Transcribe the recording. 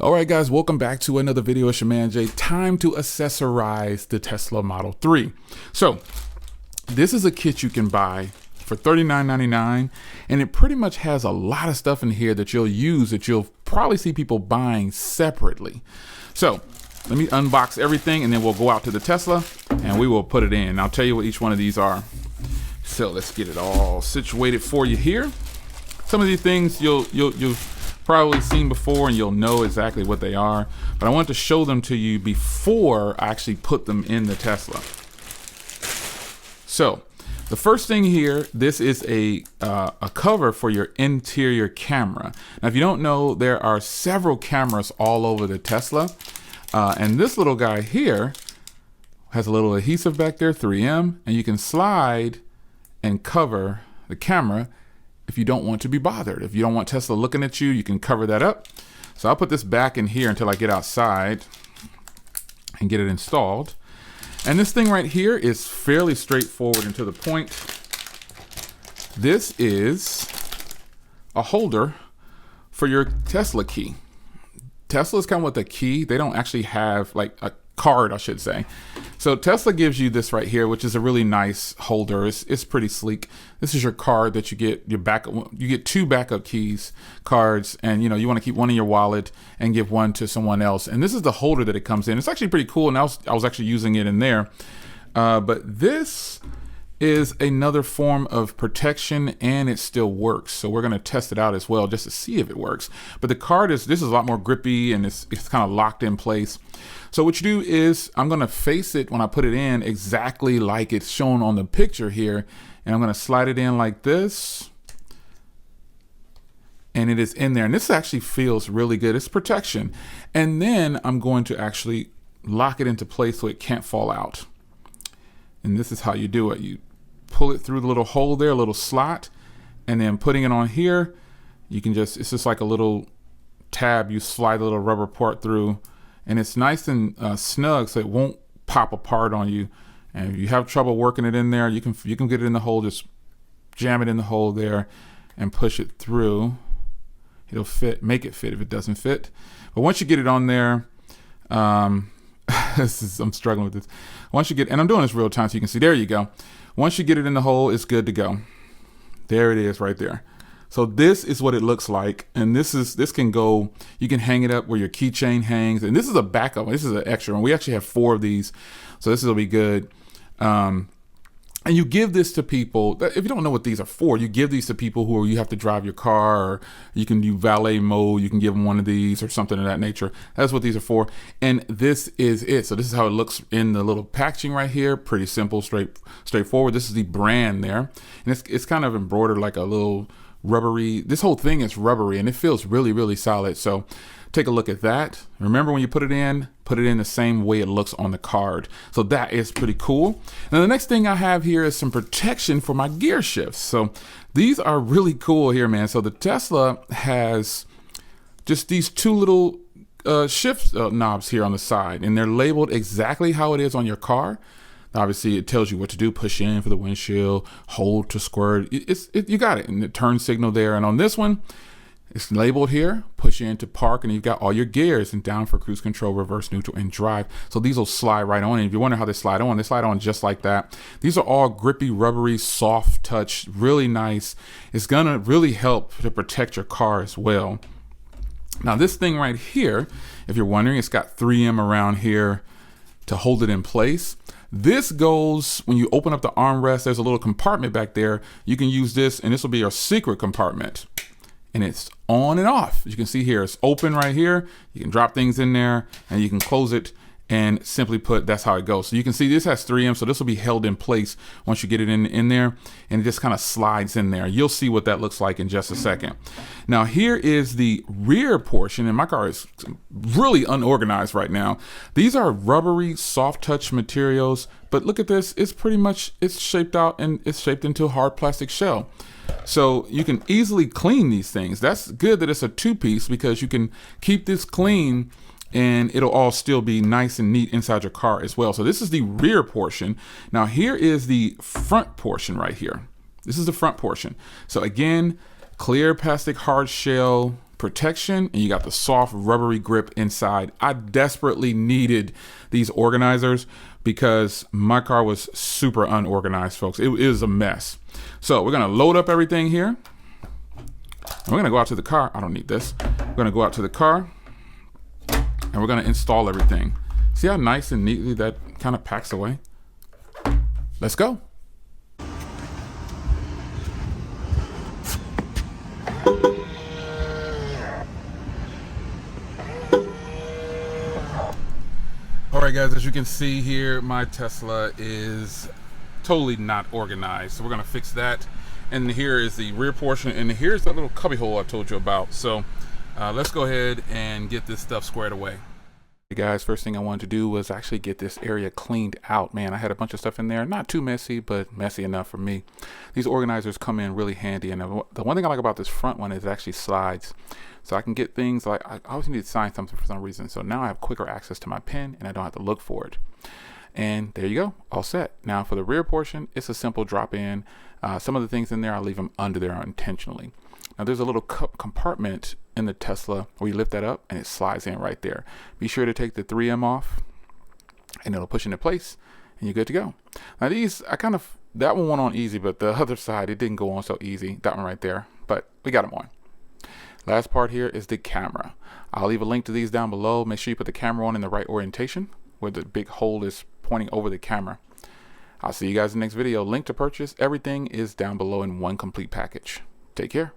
All right, guys, welcome back to another video. It's your man Jay. Time to accessorize the Tesla Model 3. So this is a kit you can buy for $39.99, and it pretty much has a lot of stuff in here that you'll use, that you'll probably see people buying separately. So let me unbox everything, and then we'll go out to the Tesla and we will put it in. I'll tell you what each one of these are. So let's get it all situated for you here. Some of these things you've probably seen before and you'll know exactly what they are, but I want to show them to you before I actually put them in the Tesla. So the first thing here, this is a cover for your interior camera. Now, if you don't know, there are several cameras all over the Tesla, and this little guy here has a little adhesive back there, 3M, and you can slide and cover the camera if you don't want to be bothered. If you don't want Tesla looking at you, you can cover that up. So I'll put this back in here until I get outside and get it installed. And this thing right here is fairly straightforward and to the point. This is a holder for your Tesla key. Tesla's come with a key. They don't actually have like a card, I should say. So Tesla gives you this right here, which is a really nice holder. It's pretty sleek. This is your card that you get your backup. You get two backup keys cards, and you want to keep one in your wallet and give one to someone else. And this is the holder that it comes in. It's actually pretty cool, and I was actually using it in there. But this is another form of protection, and it still works. So we're going to test it out as well just to see if it works. But the card this is a lot more grippy, and it's kind of locked in place. So what you do is I'm going to face it when I put it in exactly like it's shown on the picture here. And I'm going to slide it in like this. And it is in there. And this actually feels really good. It's protection. And then I'm going to actually lock it into place so it can't fall out. And this is how you do it. You pull it through the little hole there, a little slot. And then putting it on here, you can it's just like a little tab. You slide the little rubber part through. And it's nice and snug, so it won't pop apart on you. And if you have trouble working it in there, you can get it in the hole. Just jam it in the hole there and push it through. It'll fit, make it fit if it doesn't fit. But once you get it on there, I'm struggling with this. Once you get, and I'm doing this real time so you can see. There you go. Once you get it in the hole, it's good to go. There it is, right there. So this is what it looks like, and this can go, you can hang it up where your keychain hangs, and this is a backup. This is an extra one. We actually have 4 of these, so this will be good. And you give this to people, if you don't know what these are for, you give these to people who you have to drive your car, or you can do valet mode, you can give them one of these or something of that nature. That's what these are for, and this is it. So this is how it looks in the little packaging right here. Pretty simple, straightforward. This is the brand there, and it's kind of embroidered like a little rubbery. This whole thing is rubbery and it feels really, really solid. So take a look at that. Remember, when you put it in the same way it looks on the card. So that is pretty cool. Now the next thing I have here is some protection for my gear shifts. So these are really cool here, man. So the Tesla has just these 2 little shift knobs here on the side, and they're labeled exactly how it is on your car. Obviously, it tells you what to do. Push in for the windshield, hold to squirt. You got it. And the turn signal there. And on this one, it's labeled here. Push in to park, and you've got all your gears, and down for cruise control, reverse, neutral, and drive. So these will slide right on. And if you wonder how they slide on just like that. These are all grippy, rubbery, soft touch, really nice. It's going to really help to protect your car as well. Now, this thing right here, if you're wondering, it's got 3M around here to hold it in place. This goes, when you open up the armrest, there's a little compartment back there. You can use this, and this will be your secret compartment. And it's on and off. As you can see here, it's open right here. You can drop things in there, and you can close it and simply put, that's how it goes. So you can see this has 3M, so this will be held in place once you get it in there, and it just kind of slides in there. You'll see what that looks like in just a second. Now here is the rear portion, and my car is really unorganized right now. These are rubbery, soft touch materials, but look at this. It's pretty much, it's shaped out, and it's shaped into a hard plastic shell. So you can easily clean these things. That's good that it's a 2-piece, because you can keep this clean and it'll all still be nice and neat inside your car as well. So this is the rear portion. Now here is the front portion right here. This is the front portion. So again, clear plastic hard shell, protection and you got the soft rubbery grip inside. I desperately needed these organizers because my car was super unorganized, folks. It was a mess. So we're gonna load up everything here. And we're gonna go out to the car. I don't need this. We're gonna go out to the car and we're gonna install everything. See how nice and neatly that kind of packs away? Let's go. All right, guys, as you can see here, my Tesla is totally not organized. So we're gonna fix that. And here is the rear portion, and here's that little cubby hole I told you about. So let's go ahead and get this stuff squared away. Hey guys, first thing I wanted to do was actually get this area cleaned out. Man, I had a bunch of stuff in there, not too messy, but messy enough for me. These organizers come in really handy, and the one thing I like about this front one is it actually slides. So I can get things like, I always need to sign something for some reason. So now I have quicker access to my pen and I don't have to look for it. And there you go, all set. Now for the rear portion, it's a simple drop in. Some of the things in there, I leave them under there intentionally. Now there's a little compartment in the Tesla where you lift that up and it slides in right there. Be sure to take the 3M off and it'll push into place and you're good to go. Now these, that one went on easy, but the other side, it didn't go on so easy. That one right there, but we got them on. Last part here is the camera. I'll leave a link to these down below. Make sure you put the camera on in the right orientation where the big hole is pointing over the camera. I'll see you guys in the next video. Link to purchase, everything is down below in one complete package. Take care.